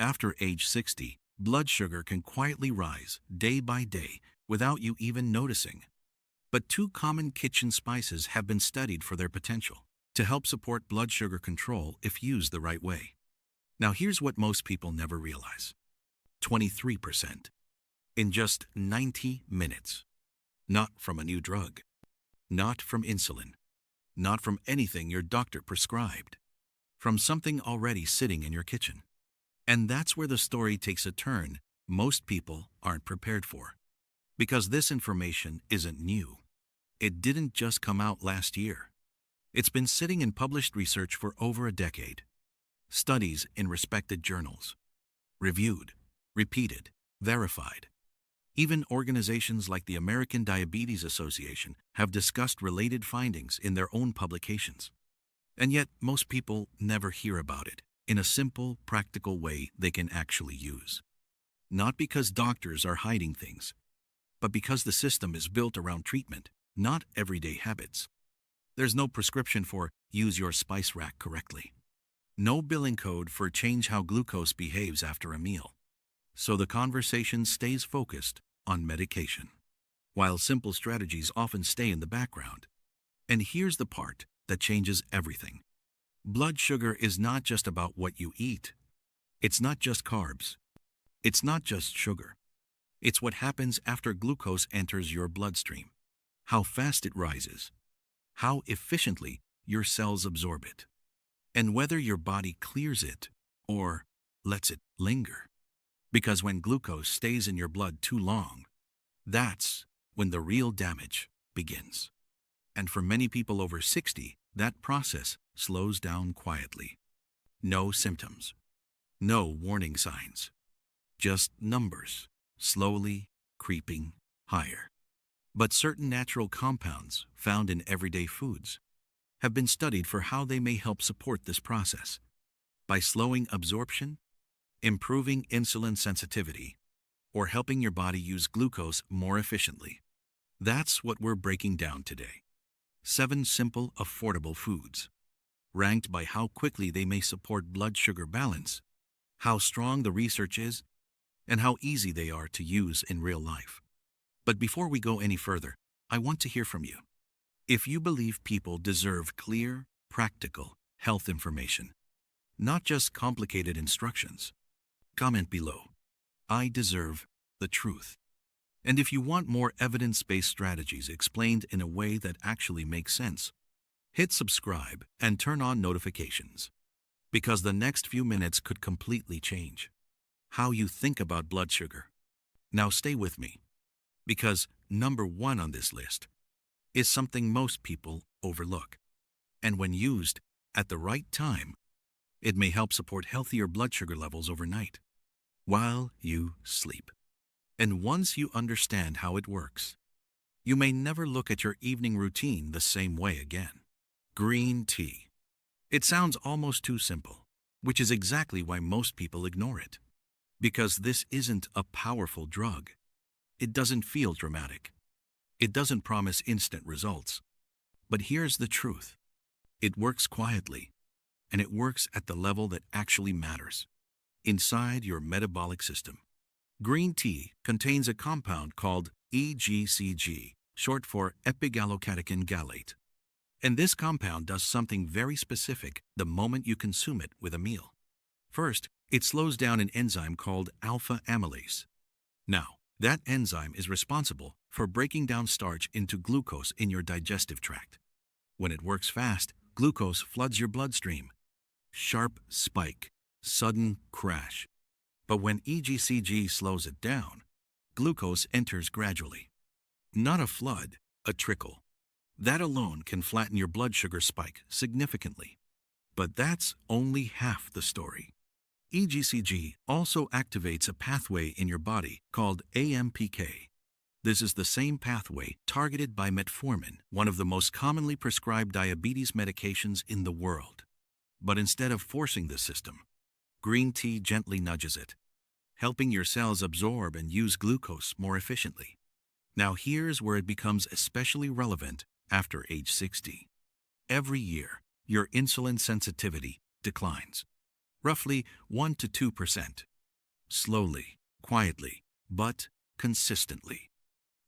After age 60, blood sugar can quietly rise day by day without you even noticing. But two common kitchen spices have been studied for their potential to help support blood sugar control if used the right way. Now here's what most people never realize. 23%. In just 90 minutes. Not from a new drug. Not from insulin. Not from anything your doctor prescribed. From something already sitting in your kitchen. And that's where the story takes a turn most people aren't prepared for. Because this information isn't new. It didn't just come out last year. It's been sitting in published research for over a decade. Studies in respected journals. Reviewed, repeated, verified. Even organizations like the American Diabetes Association have discussed related findings in their own publications. And yet, most people never hear about it in a simple, practical way they can actually use. Not because doctors are hiding things, but because the system is built around treatment, not everyday habits. There's no prescription for use your spice rack correctly. No billing code for change how glucose behaves after a meal. So the conversation stays focused on medication, while simple strategies often stay in the background. And here's the part that changes everything. Blood sugar is not just about what you eat. It's not just carbs. It's not just sugar. It's what happens after glucose enters your bloodstream. How fast it rises. How efficiently your cells absorb it. And whether your body clears it or lets it linger. Because when glucose stays in your blood too long, that's when the real damage begins. And for many people over 60, that process slows down quietly. No symptoms. No warning signs. Just numbers, slowly creeping higher. But certain natural compounds found in everyday foods have been studied for how they may help support this process. By slowing absorption, improving insulin sensitivity, or helping your body use glucose more efficiently. That's what we're breaking down today. 7 simple, affordable foods, ranked by how quickly they may support blood sugar balance, how strong the research is, and how easy they are to use in real life. But before we go any further, I want to hear from you. If you believe people deserve clear, practical health information, not just complicated instructions, comment below. I deserve the truth. And if you want more evidence-based strategies explained in a way that actually makes sense, hit subscribe and turn on notifications. Because the next few minutes could completely change how you think about blood sugar. Now stay with me, because number 1 on this list is something most people overlook. And when used at the right time, it may help support healthier blood sugar levels overnight, while you sleep. And once you understand how it works, you may never look at your evening routine the same way again. Green tea. It sounds almost too simple, which is exactly why most people ignore it. Because this isn't a powerful drug. It doesn't feel dramatic. It doesn't promise instant results. But here's the truth. It works quietly, and it works at the level that actually matters, inside your metabolic system. Green tea contains a compound called EGCG, short for epigallocatechin gallate. And this compound does something very specific the moment you consume it with a meal. First, it slows down an enzyme called alpha amylase. Now, that enzyme is responsible for breaking down starch into glucose in your digestive tract. When it works fast, glucose floods your bloodstream. Sharp spike, sudden crash. But when EGCG slows it down, glucose enters gradually. Not a flood, a trickle. That alone can flatten your blood sugar spike significantly. But that's only half the story. EGCG also activates a pathway in your body called AMPK. This is the same pathway targeted by metformin, one of the most commonly prescribed diabetes medications in the world. But instead of forcing the system, green tea gently nudges it, helping your cells absorb and use glucose more efficiently. Now here's where it becomes especially relevant after age 60. Every year, your insulin sensitivity declines. Roughly 1 to 2%. slowly, quietly, but consistently.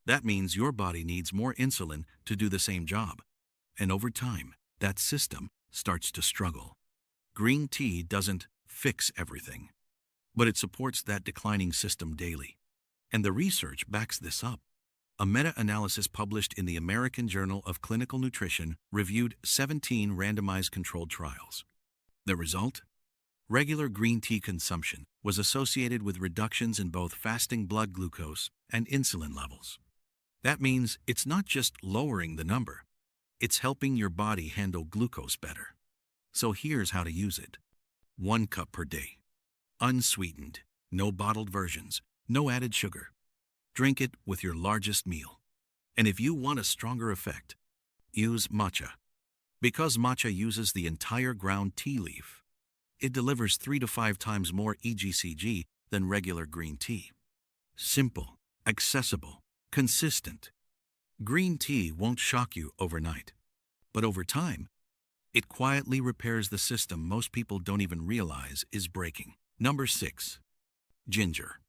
That means your body needs more insulin to do the same job. And over time, that system starts to struggle. Green tea doesn't fix everything, but it supports that declining system daily. And the research backs this up. A meta-analysis published in the American Journal of Clinical Nutrition reviewed 17 randomized controlled trials. The result? Regular green tea consumption was associated with reductions in both fasting blood glucose and insulin levels. That means it's not just lowering the number, it's helping your body handle glucose better. So here's how to use it. 1 cup per day. Unsweetened, no bottled versions, no added sugar. Drink it with your largest meal. And if you want a stronger effect, use matcha. Because matcha uses the entire ground tea leaf, it delivers 3 to 5 times more EGCG than regular green tea. Simple, accessible, consistent. Green tea won't shock you overnight, but over time, it quietly repairs the system most people don't even realize is breaking. Number 6. Ginger.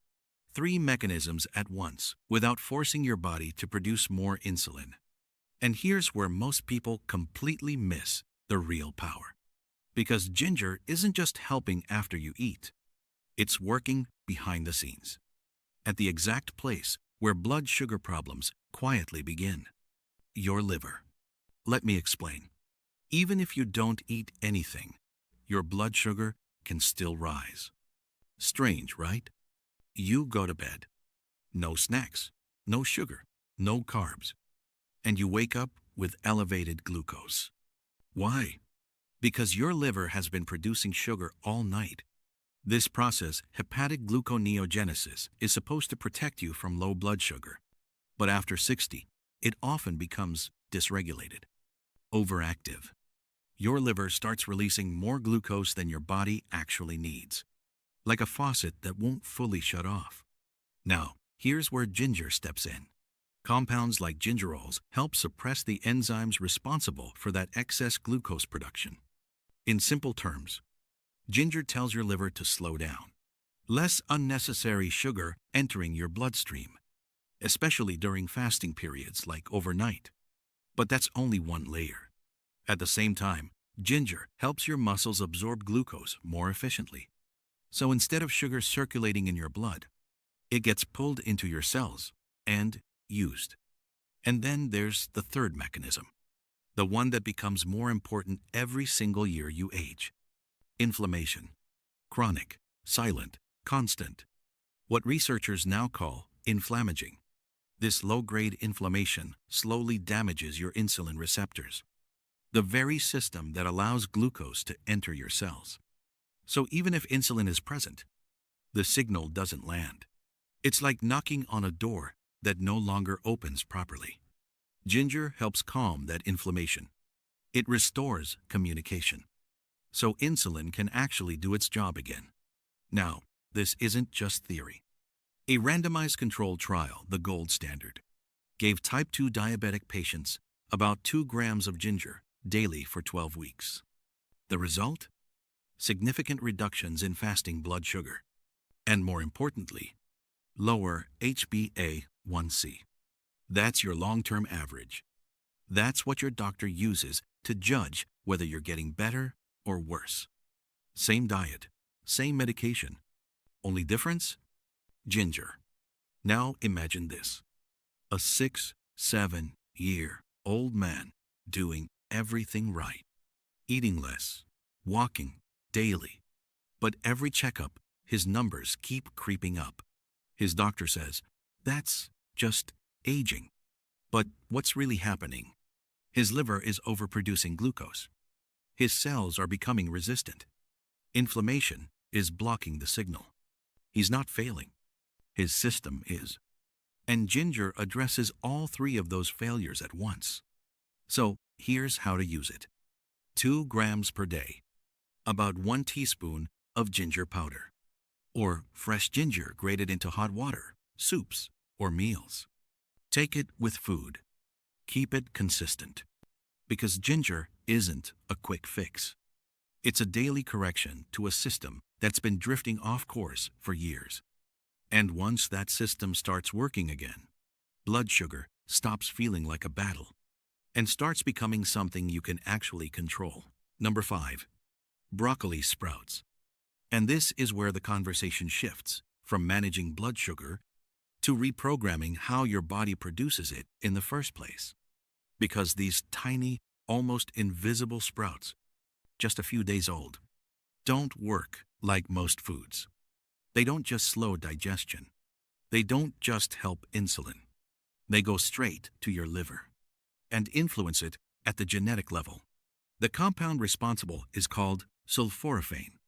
3 mechanisms at once without forcing your body to produce more insulin. And here's where most people completely miss the real power. Because ginger isn't just helping after you eat, it's working behind the scenes, at the exact place where blood sugar problems quietly begin. Your liver. Let me explain. Even if you don't eat anything, your blood sugar can still rise. Strange, right? You go to bed. No snacks, no sugar, no carbs. And you wake up with elevated glucose. Why? Because your liver has been producing sugar all night. This process, hepatic gluconeogenesis, is supposed to protect you from low blood sugar. But after 60, it often becomes dysregulated, overactive. Your liver starts releasing more glucose than your body actually needs, like a faucet that won't fully shut off. Now, here's where ginger steps in. Compounds like gingerols help suppress the enzymes responsible for that excess glucose production. In simple terms, ginger tells your liver to slow down. Less unnecessary sugar entering your bloodstream, especially during fasting periods like overnight. But that's only one layer. At the same time, ginger helps your muscles absorb glucose more efficiently. So instead of sugar circulating in your blood, it gets pulled into your cells and used. And then there's the third mechanism, the one that becomes more important every single year you age. Inflammation. Chronic, silent, constant. What researchers now call inflammaging. This low-grade inflammation slowly damages your insulin receptors, the very system that allows glucose to enter your cells. So even if insulin is present, the signal doesn't land. It's like knocking on a door that no longer opens properly. Ginger helps calm that inflammation. It restores communication, so insulin can actually do its job again. Now, this isn't just theory. A randomized controlled trial, the gold standard, gave type 2 diabetic patients about 2 grams of ginger daily for 12 weeks. The result? Significant reductions in fasting blood sugar, and more importantly, lower HbA1c. That's your long-term average. That's what your doctor uses to judge whether you're getting better or worse. Same diet, same medication. Only difference? Ginger. Now imagine this. A 6-7-year-old man doing everything right, eating less, walking daily. But every checkup, his numbers keep creeping up. His doctor says, that's just aging. But what's really happening? His liver is overproducing glucose. His cells are becoming resistant. Inflammation is blocking the signal. He's not failing. His system is. And ginger addresses all 3 of those failures at once. So here's how to use it. 2 grams per day. About 1 teaspoon of ginger powder. Or fresh ginger grated into hot water, soups, or meals. Take it with food. Keep it consistent. Because ginger isn't a quick fix. It's a daily correction to a system that's been drifting off course for years. And once that system starts working again, blood sugar stops feeling like a battle and starts becoming something you can actually control. Number 5. Broccoli sprouts. And this is where the conversation shifts from managing blood sugar to reprogramming how your body produces it in the first place. Because these tiny, almost invisible sprouts, just a few days old, don't work like most foods. They don't just slow digestion. They don't just help insulin. They go straight to your liver and influence it at the genetic level. The compound responsible is called sulforaphane,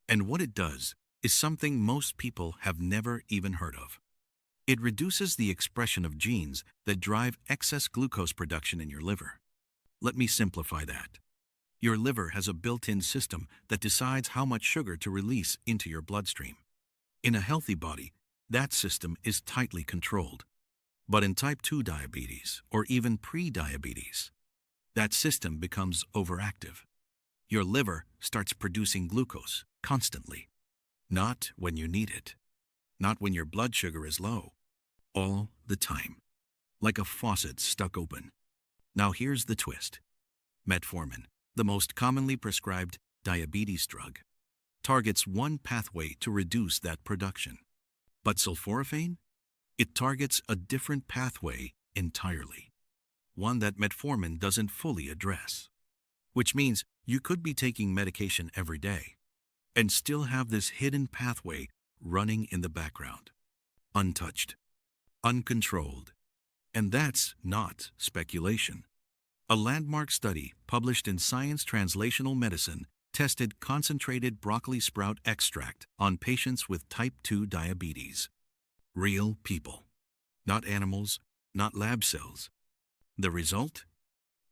and what it does is something most people have never even heard of. It reduces the expression of genes that drive excess glucose production in your liver. Let me simplify that. Your liver has a built-in system that decides how much sugar to release into your bloodstream. In a healthy body, that system is tightly controlled. But in type 2 diabetes, or even pre-diabetes, that system becomes overactive. Your liver starts producing glucose constantly, not when you need it, not when your blood sugar is low, all the time, like a faucet stuck open. Now here's the twist. Metformin, the most commonly prescribed diabetes drug, targets one pathway to reduce that production. But sulforaphane? It targets a different pathway entirely, one that metformin doesn't fully address. Which means you could be taking medication every day and still have this hidden pathway running in the background, untouched, uncontrolled. And that's not speculation. A landmark study published in Science Translational Medicine tested concentrated broccoli sprout extract on patients with type 2 diabetes. Real people, not animals, not lab cells. The result?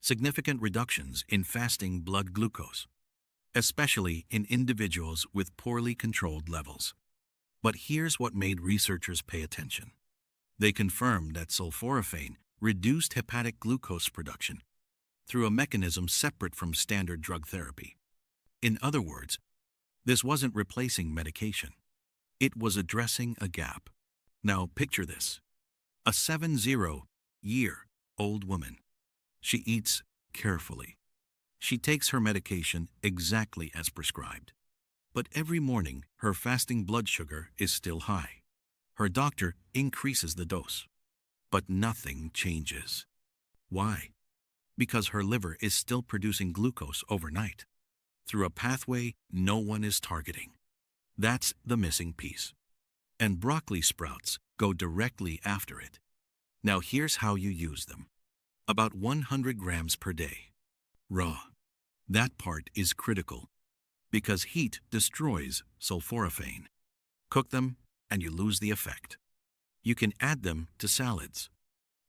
Significant reductions in fasting blood glucose, especially in individuals with poorly controlled levels. But here's what made researchers pay attention. They confirmed that sulforaphane reduced hepatic glucose production through a mechanism separate from standard drug therapy. In other words, this wasn't replacing medication. It was addressing a gap. Now picture this. A 70-year-old woman. She eats carefully. She takes her medication exactly as prescribed. But every morning, her fasting blood sugar is still high. Her doctor increases the dose. But nothing changes. Why? Because her liver is still producing glucose overnight, through a pathway no one is targeting. That's the missing piece. And broccoli sprouts go directly after it. Now here's how you use them. About 100 grams per day. Raw. That part is critical, because heat destroys sulforaphane. Cook them, and you lose the effect. You can add them to salads,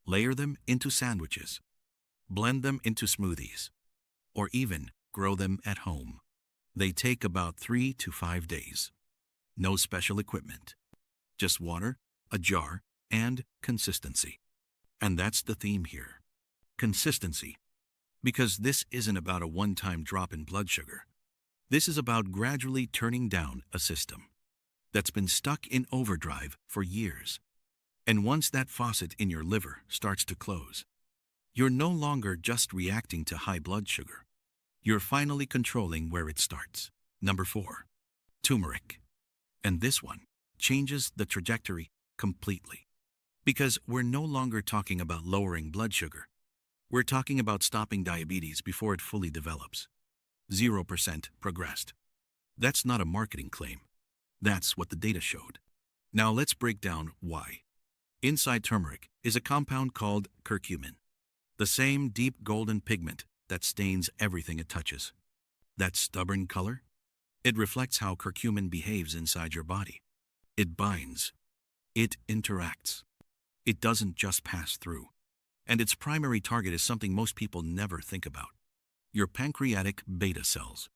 layer them into sandwiches, blend them into smoothies, or even grow them at home. They take about 3 to 5 days. No special equipment. Just water, a jar, and consistency. And that's the theme here. Consistency. Because this isn't about a one-time drop in blood sugar. This is about gradually turning down a system that's been stuck in overdrive for years. And once that faucet in your liver starts to close, you're no longer just reacting to high blood sugar. You're finally controlling where it starts. Number 4. Turmeric. And this one changes the trajectory completely. Because we're no longer talking about lowering blood sugar. We're talking about stopping diabetes before it fully develops. 0% progressed. That's not a marketing claim. That's what the data showed. Now let's break down why. Inside turmeric is a compound called curcumin, the same deep golden pigment that stains everything it touches. That stubborn color? It reflects how curcumin behaves inside your body. It binds. It interacts. It doesn't just pass through. And its primary target is something most people never think about. Your pancreatic beta cells.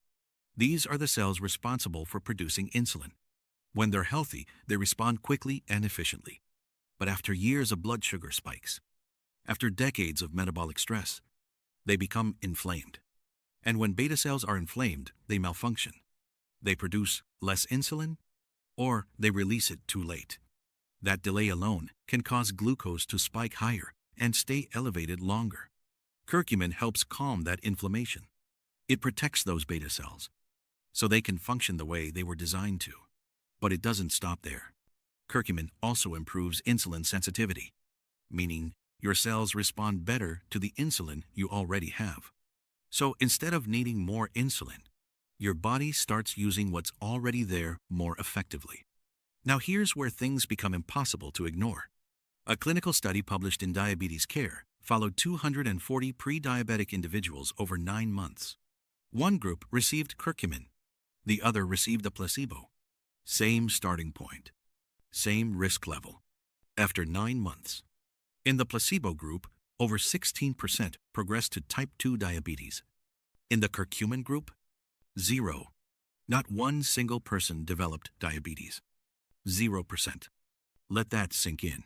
These are the cells responsible for producing insulin. When they're healthy, they respond quickly and efficiently. But after years of blood sugar spikes, after decades of metabolic stress, they become inflamed. And when beta cells are inflamed, they malfunction. They produce less insulin, or they release it too late. That delay alone can cause glucose to spike higher and stay elevated longer. Curcumin helps calm that inflammation. It protects those beta cells, so they can function the way they were designed to. But it doesn't stop there. Curcumin also improves insulin sensitivity, meaning your cells respond better to the insulin you already have. So instead of needing more insulin, your body starts using what's already there more effectively. Now here's where things become impossible to ignore. A clinical study published in Diabetes Care followed 240 pre-diabetic individuals over 9 months. One group received curcumin, the other received a placebo. Same starting point, same risk level. After 9 months, in the placebo group, over 16% progressed to type 2 diabetes. In the curcumin group, 0. Not one single person developed diabetes. 0%. Let that sink in.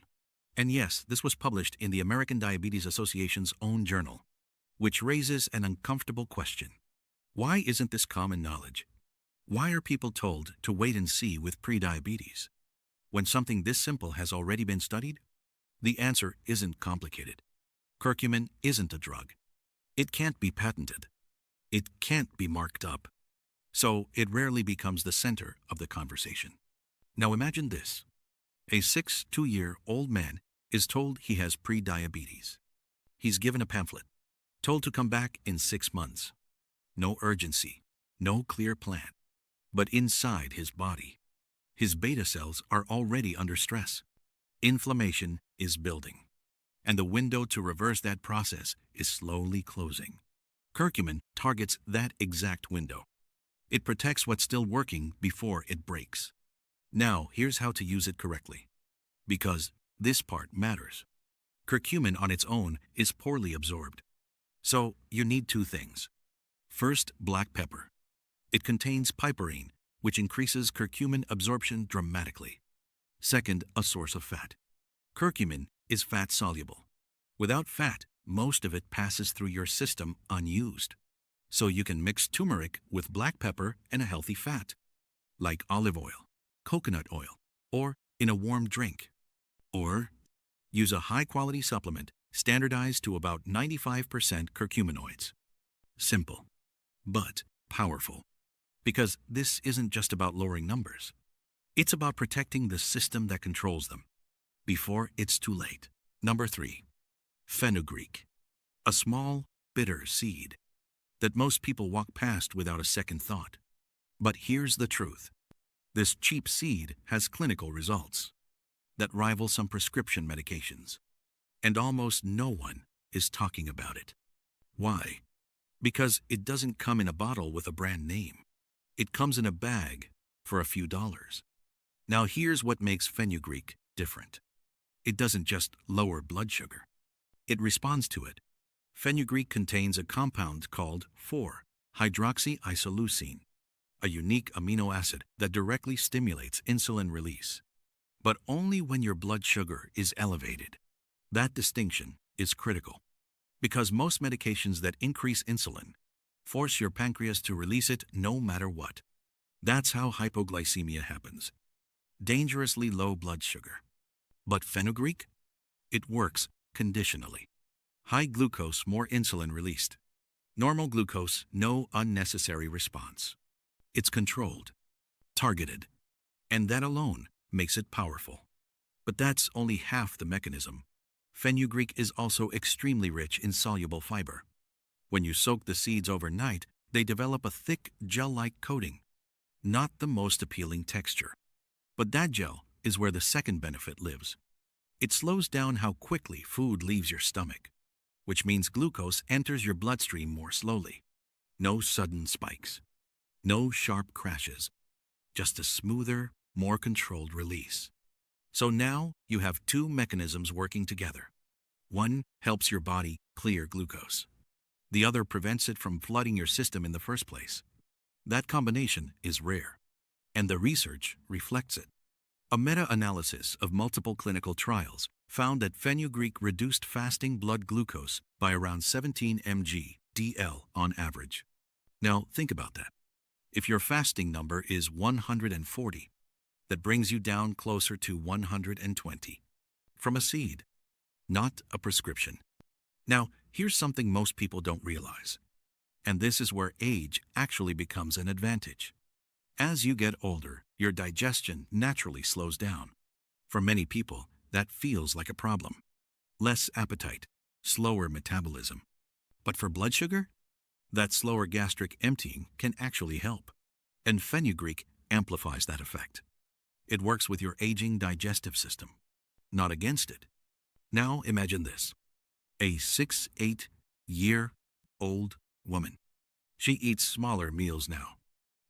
And yes, this was published in the American Diabetes Association's own journal, which raises an uncomfortable question. Why isn't this common knowledge? Why are people told to wait and see with prediabetes when something this simple has already been studied? The answer isn't complicated. Curcumin isn't a drug. It can't be patented. It can't be marked up. So it rarely becomes the center of the conversation. Now imagine this. A 62-year-old man is told he has prediabetes. He's given a pamphlet, told to come back in 6 months. No urgency, no clear plan. But inside his body, his beta cells are already under stress. Inflammation is building, and the window to reverse that process is slowly closing. Curcumin targets that exact window. It protects what's still working before it breaks. Now, here's how to use it correctly, because this part matters. Curcumin on its own is poorly absorbed. So, you need 2 things. First, black pepper. It contains piperine, which increases curcumin absorption dramatically. Second, a source of fat. Curcumin is fat-soluble. Without fat, most of it passes through your system unused. So you can mix turmeric with black pepper and a healthy fat, like olive oil, coconut oil, or in a warm drink. Or use a high-quality supplement standardized to about 95% curcuminoids. Simple, but powerful. Because this isn't just about lowering numbers. It's about protecting the system that controls them before it's too late. Number 3, Fenugreek. A small, bitter seed that most people walk past without a second thought. But here's the truth. This cheap seed has clinical results that rival some prescription medications. And almost no one is talking about it. Why? Because it doesn't come in a bottle with a brand name. It comes in a bag for a few dollars. Now here's what makes Fenugreek different. It doesn't just lower blood sugar. It responds to it. Fenugreek contains a compound called 4-hydroxyisoleucine, a unique amino acid that directly stimulates insulin release. But only when your blood sugar is elevated. That distinction is critical, because most medications that increase insulin force your pancreas to release it no matter what. That's how hypoglycemia happens. Dangerously low blood sugar. But Fenugreek? It works conditionally. High glucose, more insulin released. Normal glucose, no unnecessary response. It's controlled, targeted, and that alone makes it powerful. But that's only half the mechanism. Fenugreek is also extremely rich in soluble fiber. When you soak the seeds overnight, they develop a thick, gel-like coating. Not the most appealing texture. But that gel is where the second benefit lives. It slows down how quickly food leaves your stomach, which means glucose enters your bloodstream more slowly. No sudden spikes. No sharp crashes. Just a smoother, more controlled release. So now you have 2 mechanisms working together. One helps your body clear glucose. The other prevents it from flooding your system in the first place. That combination is rare, and the research reflects it. A meta-analysis of multiple clinical trials found that Fenugreek reduced fasting blood glucose by around 17 mg/dL on average. Now think about that. If your fasting number is 140, that brings you down closer to 120 from a seed, not a prescription. Now, here's something most people don't realize, and this is where age actually becomes an advantage. As you get older, your digestion naturally slows down. For many people, that feels like a problem. Less appetite, slower metabolism. But for blood sugar, that slower gastric emptying can actually help. And fenugreek amplifies that effect. It works with your aging digestive system, not against it. Now imagine this. A 6-8-year-old woman. She eats smaller meals now.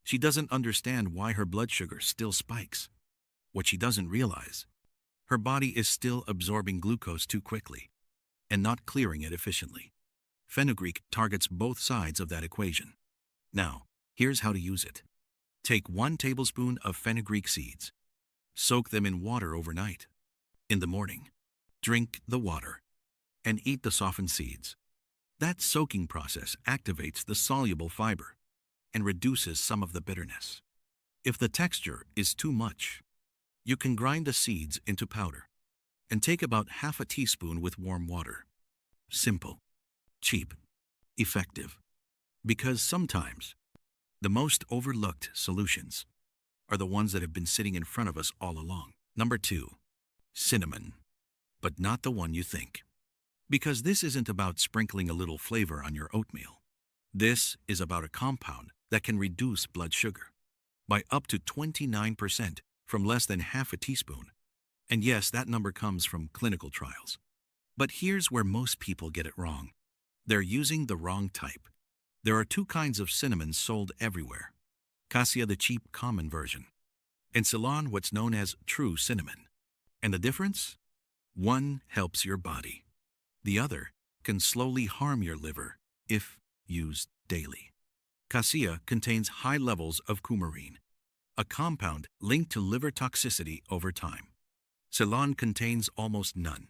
She doesn't understand why her blood sugar still spikes. What she doesn't realize, her body is still absorbing glucose too quickly and not clearing it efficiently. Fenugreek targets both sides of that equation. Now, here's how to use it. Take 1 tablespoon of fenugreek seeds. Soak them in water overnight. In the morning, drink the water and eat the softened seeds. That soaking process activates the soluble fiber and reduces some of the bitterness. If the texture is too much, you can grind the seeds into powder and take about half a teaspoon with warm water. Simple, cheap, effective. Because sometimes the most overlooked solutions are the ones that have been sitting in front of us all along. Number 2, cinnamon, but not the one you think. Because this isn't about sprinkling a little flavor on your oatmeal. This is about a compound that can reduce blood sugar by up to 29% from less than half a teaspoon. And yes, that number comes from clinical trials. But here's where most people get it wrong. They're using the wrong type. There are 2 kinds of cinnamon sold everywhere. Cassia, the cheap common version, and Ceylon, what's known as true cinnamon. And the difference? One helps your body. The other can slowly harm your liver if used daily. Cassia contains high levels of coumarin, a compound linked to liver toxicity over time. Ceylon contains almost none.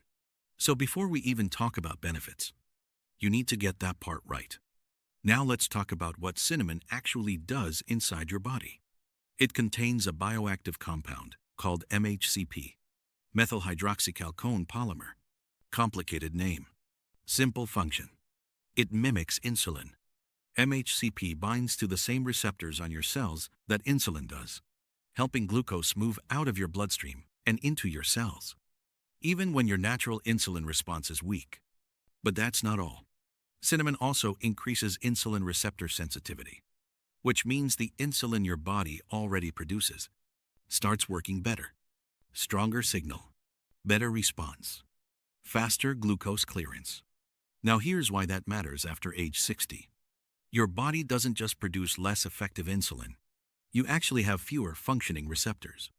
So before we even talk about benefits, you need to get that part right. Now let's talk about what cinnamon actually does inside your body. It contains a bioactive compound called MHCP, methyl hydroxychalcone polymer. Complicated name. Simple function. It mimics insulin. MHCP binds to the same receptors on your cells that insulin does, helping glucose move out of your bloodstream and into your cells, even when your natural insulin response is weak. But that's not all. Cinnamon also increases insulin receptor sensitivity, which means the insulin your body already produces starts working better. Stronger signal, better response, faster glucose clearance. Now here's why that matters after age 60. Your body doesn't just produce less effective insulin. You actually have fewer functioning receptors,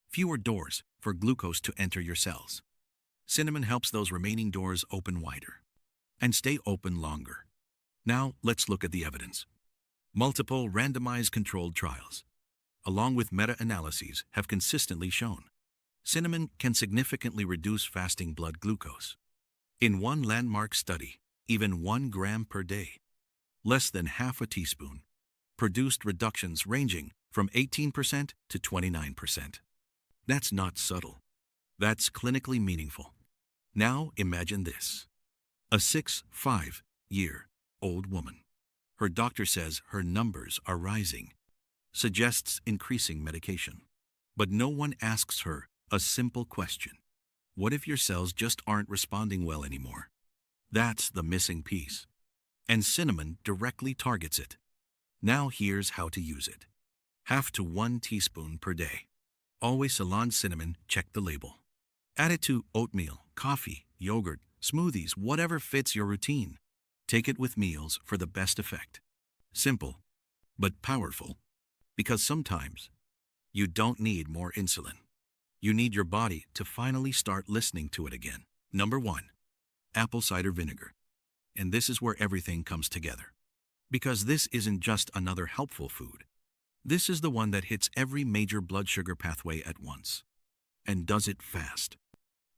fewer doors for glucose to enter your cells. Cinnamon helps those remaining doors open wider and stay open longer. Now let's look at the evidence. Multiple randomized controlled trials, along with meta-analyses, have consistently shown cinnamon can significantly reduce fasting blood glucose. In one landmark study, even 1 gram per day, less than half a teaspoon, produced reductions ranging from 18% to 29%. That's not subtle. That's clinically meaningful. Now imagine this. A 6-5-year-old woman. Her doctor says her numbers are rising, suggests increasing medication. But no one asks her a simple question. What if your cells just aren't responding well anymore? That's the missing piece. And cinnamon directly targets it. Now here's how to use it. 1/2 to 1 teaspoon per day. Always Ceylon cinnamon, check the label. Add it to oatmeal, coffee, yogurt, smoothies, whatever fits your routine. Take it with meals for the best effect. Simple, but powerful. Because sometimes you don't need more insulin. You need your body to finally start listening to it again. Number 1, apple cider vinegar. And this is where everything comes together. Because this isn't just another helpful food. This is the one that hits every major blood sugar pathway at once. And does it fast.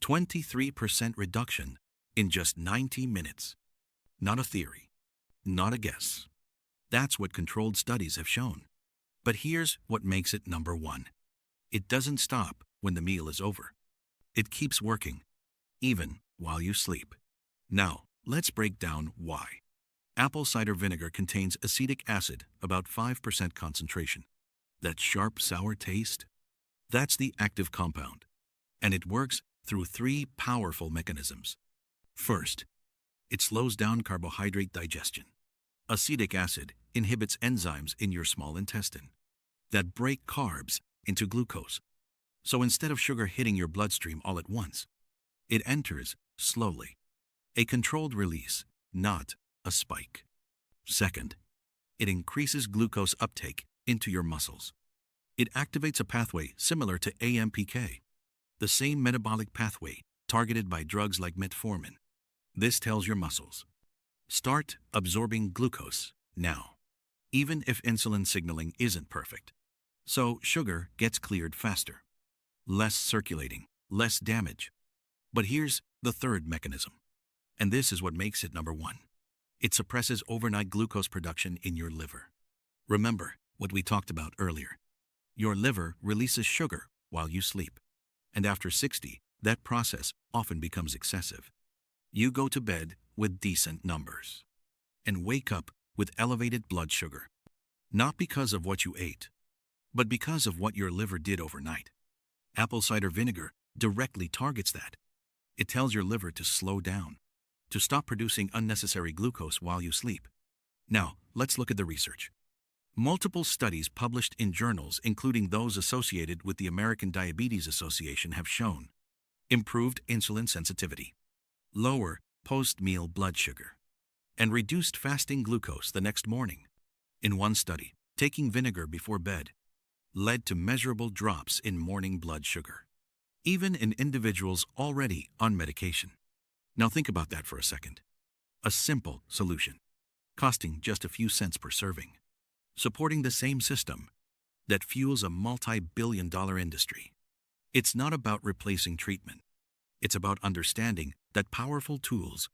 23% reduction in just 90 minutes. Not a theory. Not a guess. That's what controlled studies have shown. But here's what makes it number one. It doesn't stop when the meal is over. It keeps working, even while you sleep. Now, let's break down why. Apple cider vinegar contains acetic acid, about 5% concentration. That sharp, sour taste? That's the active compound. And it works through three powerful mechanisms. First, it slows down carbohydrate digestion. Acetic acid inhibits enzymes in your small intestine that break carbs into glucose. So instead of sugar hitting your bloodstream all at once, it enters slowly. A controlled release, not a spike. Second, it increases glucose uptake into your muscles. It activates a pathway similar to AMPK, the same metabolic pathway targeted by drugs like metformin. This tells your muscles, start absorbing glucose now, even if insulin signaling isn't perfect. So sugar gets cleared faster. Less circulating, less damage. But here's the third mechanism. And this is what makes it number one. It suppresses overnight glucose production in your liver. Remember what we talked about earlier. Your liver releases sugar while you sleep. And after 60, that process often becomes excessive. You go to bed with decent numbers and wake up with elevated blood sugar. Not because of what you ate, but because of what your liver did overnight. Apple cider vinegar directly targets that. It tells your liver to slow down, to stop producing unnecessary glucose while you sleep. Now, let's look at the research. Multiple studies published in journals, including those associated with the American Diabetes Association, have shown improved insulin sensitivity, lower post-meal blood sugar, and reduced fasting glucose the next morning. In one study, taking vinegar before bed led to measurable drops in morning blood sugar, even in individuals already on medication. Now think about that for a second. A simple solution, costing just a few cents per serving, supporting the same system that fuels a multi-billion-dollar industry. It's not about replacing treatment. It's about understanding that powerful tools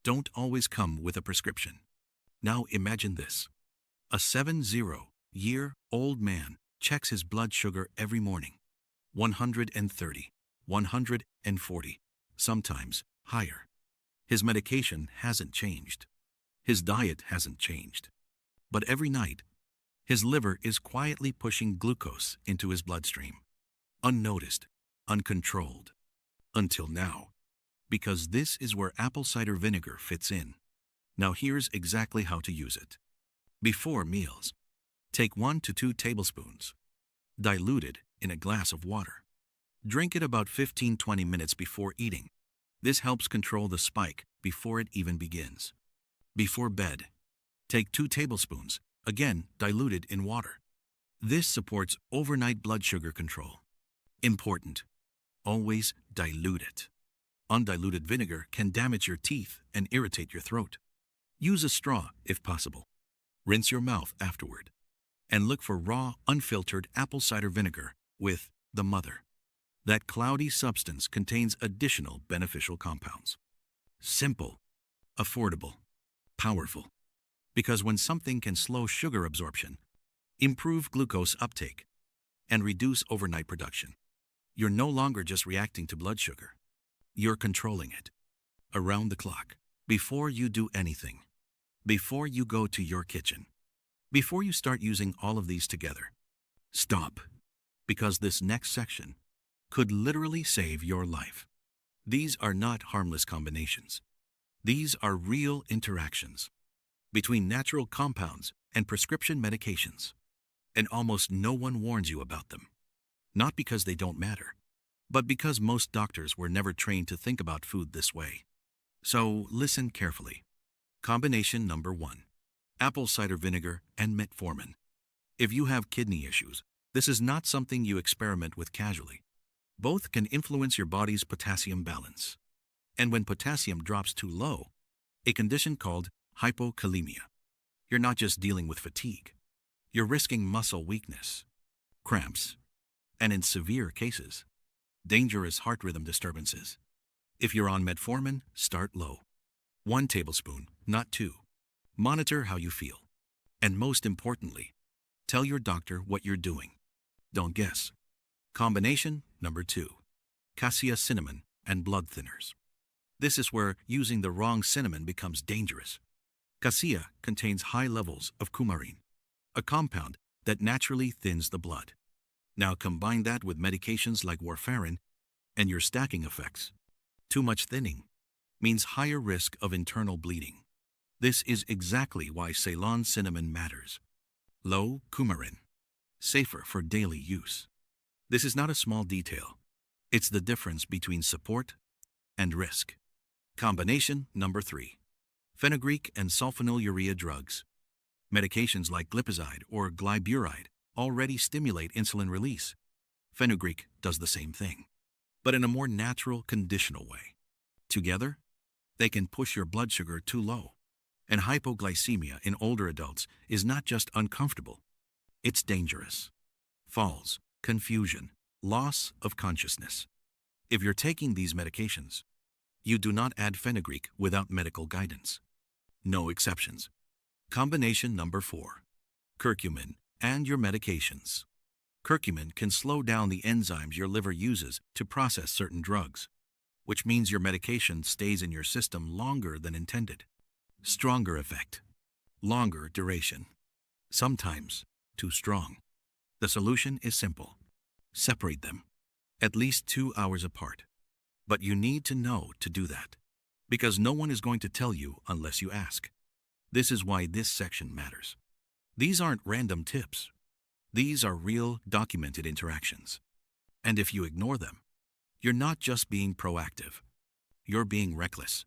don't always come with a prescription. Now imagine this. A 70-year-old man checks his blood sugar every morning. 130, 140, sometimes higher. His medication hasn't changed. His diet hasn't changed. But every night, his liver is quietly pushing glucose into his bloodstream. Unnoticed, uncontrolled. Until now. Because this is where apple cider vinegar fits in. Now here's exactly how to use it. Before meals, take 1 to 2 tablespoons, diluted in a glass of water. Drink it about 15-20 minutes before eating. This helps control the spike before it even begins. Before bed, take 2 tablespoons, again diluted in water. This supports overnight blood sugar control. Important, always dilute it. Undiluted vinegar can damage your teeth and irritate your throat. Use a straw if possible. Rinse your mouth afterward. And look for raw, unfiltered apple cider vinegar with the mother. That cloudy substance contains additional beneficial compounds. Simple, affordable, powerful. Because when something can slow sugar absorption, improve glucose uptake, and reduce overnight production, you're no longer just reacting to blood sugar. You're controlling it. Around the clock. Before you do anything. Before you go to your kitchen. Before you start using all of these together. Stop. Because this next section could literally save your life. These are not harmless combinations. These are real interactions between natural compounds and prescription medications. And almost no one warns you about them. Not because they don't matter, but because most doctors were never trained to think about food this way. So listen carefully. Combination number 1. Apple cider vinegar and metformin. If you have kidney issues, this is not something you experiment with casually. Both can influence your body's potassium balance. And when potassium drops too low, a condition called hypokalemia, you're not just dealing with fatigue. You're risking muscle weakness, cramps, and in severe cases, dangerous heart rhythm disturbances. If you're on metformin, start low. 1 tablespoon, not 2. Monitor how you feel. And most importantly, Tell your doctor what you're doing. Don't guess. Combination number 2. Cassia cinnamon and blood thinners. This is where using the wrong cinnamon becomes dangerous. Cassia contains high levels of coumarin, a compound that naturally thins the blood. Now combine that with medications like warfarin and your stacking effects. Too much thinning means higher risk of internal bleeding. This is exactly why Ceylon cinnamon matters. Low coumarin, safer for daily use. This is not a small detail. It's the difference between support and risk. Combination number 3. Fenugreek and sulfonylurea drugs. Medications like glipizide or glyburide already stimulate insulin release. Fenugreek does the same thing, but in a more natural, conditional way. Together, they can push your blood sugar too low. And hypoglycemia in older adults is not just uncomfortable, it's dangerous. Falls, confusion, loss of consciousness. If you're taking these medications, you do not add fenugreek without medical guidance. No exceptions. Combination number 4. Curcumin and your medications. Curcumin can slow down the enzymes your liver uses to process certain drugs, which means your medication stays in your system longer than intended. Stronger effect, longer duration, sometimes too strong. The solution is simple. Separate them, at least 2 hours apart. But you need to know to do that, because no one is going to tell you unless you ask. This is why this section matters. These aren't random tips. These are real, documented interactions. And if you ignore them, you're not just being proactive, you're being reckless.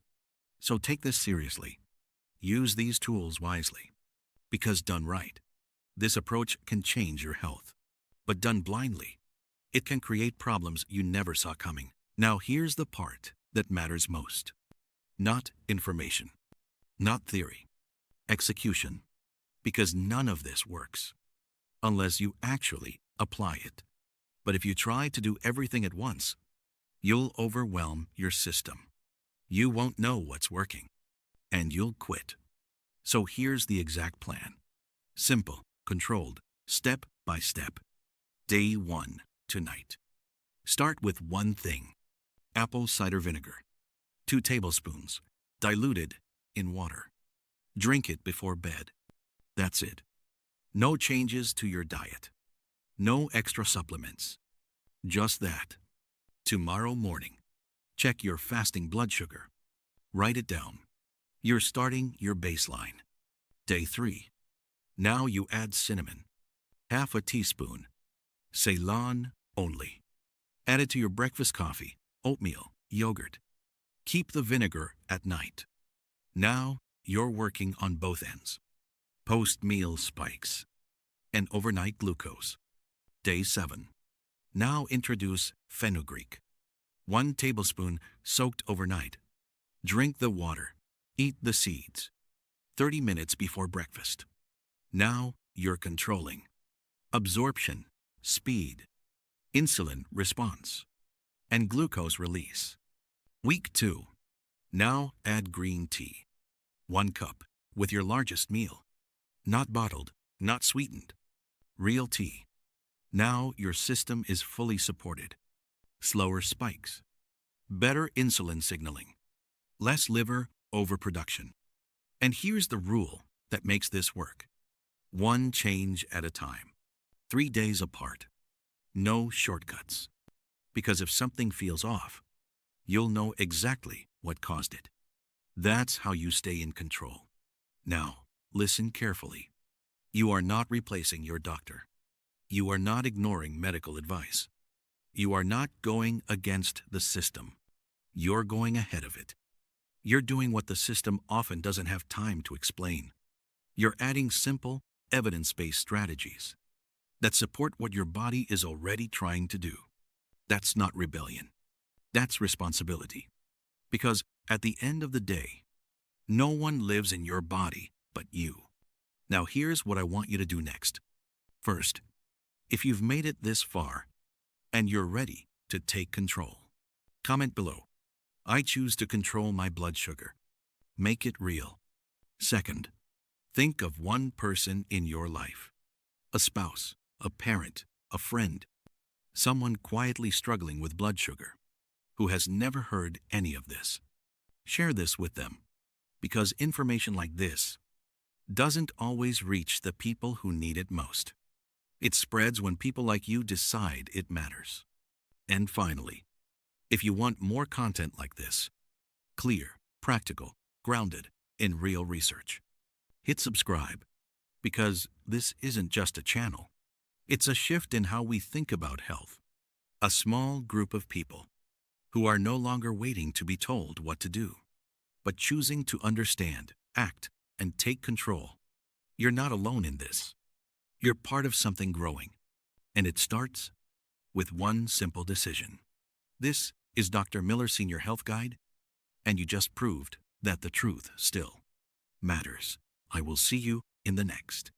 So take this seriously. Use these tools wisely, because done right, this approach can change your health. But done blindly, it can create problems you never saw coming. Now here's the part that matters most. Not information, not theory, execution, because none of this works unless you actually apply it. But if you try to do everything at once, you'll overwhelm your system. You won't know what's working, and you'll quit. So here's the exact plan. Simple, controlled, step by step. Day 1, tonight. Start with one thing. Apple cider vinegar. 2 tablespoons, diluted in water. Drink it before bed. That's it. No changes to your diet. No extra supplements. Just that. Tomorrow morning, check your fasting blood sugar. Write it down. You're starting your baseline. Day 3. Now you add cinnamon. Half a teaspoon. Ceylon only. Add it to your breakfast coffee, oatmeal, yogurt. Keep the vinegar at night. Now you're working on both ends. Post-meal spikes and overnight glucose. Day 7. Now introduce fenugreek. 1 tablespoon soaked overnight. Drink the water. Eat the seeds. 30 minutes before breakfast. Now you're controlling absorption, speed, insulin response, and glucose release. Week 2. Now add green tea. 1 cup with your largest meal. Not bottled, not sweetened. Real tea. Now your system is fully supported. Slower spikes. Better insulin signaling. Less liver overproduction. And here's the rule that makes this work. 1 change at a time. 3 days apart. No shortcuts. Because if something feels off, you'll know exactly what caused it. That's how you stay in control. Now, listen carefully. You are not replacing your doctor. You are not ignoring medical advice. You are not going against the system. You're going ahead of it. You're doing what the system often doesn't have time to explain. You're adding simple, evidence-based strategies that support what your body is already trying to do. That's not rebellion. That's responsibility. Because at the end of the day, no one lives in your body but you. Now here's what I want you to do next. First, if you've made it this far and you're ready to take control, comment below. I choose to control my blood sugar. Make it real. Second, think of one person in your life, A spouse, a parent, a friend, someone quietly struggling with blood sugar, who has never heard any of this. Share this with them, because information like this doesn't always reach the people who need it most. It spreads when people like you decide it matters. And finally, if you want more content like this, clear, practical, grounded in real research, hit subscribe, because this isn't just a channel. It's a shift in how we think about health. A small group of people who are no longer waiting to be told what to do, but choosing to understand, act, and take control. You're not alone in this. You're part of something growing, and it starts with one simple decision. This is Dr. Miller-Senior Health Guide, and you just proved that the truth still matters. I will see you in the next.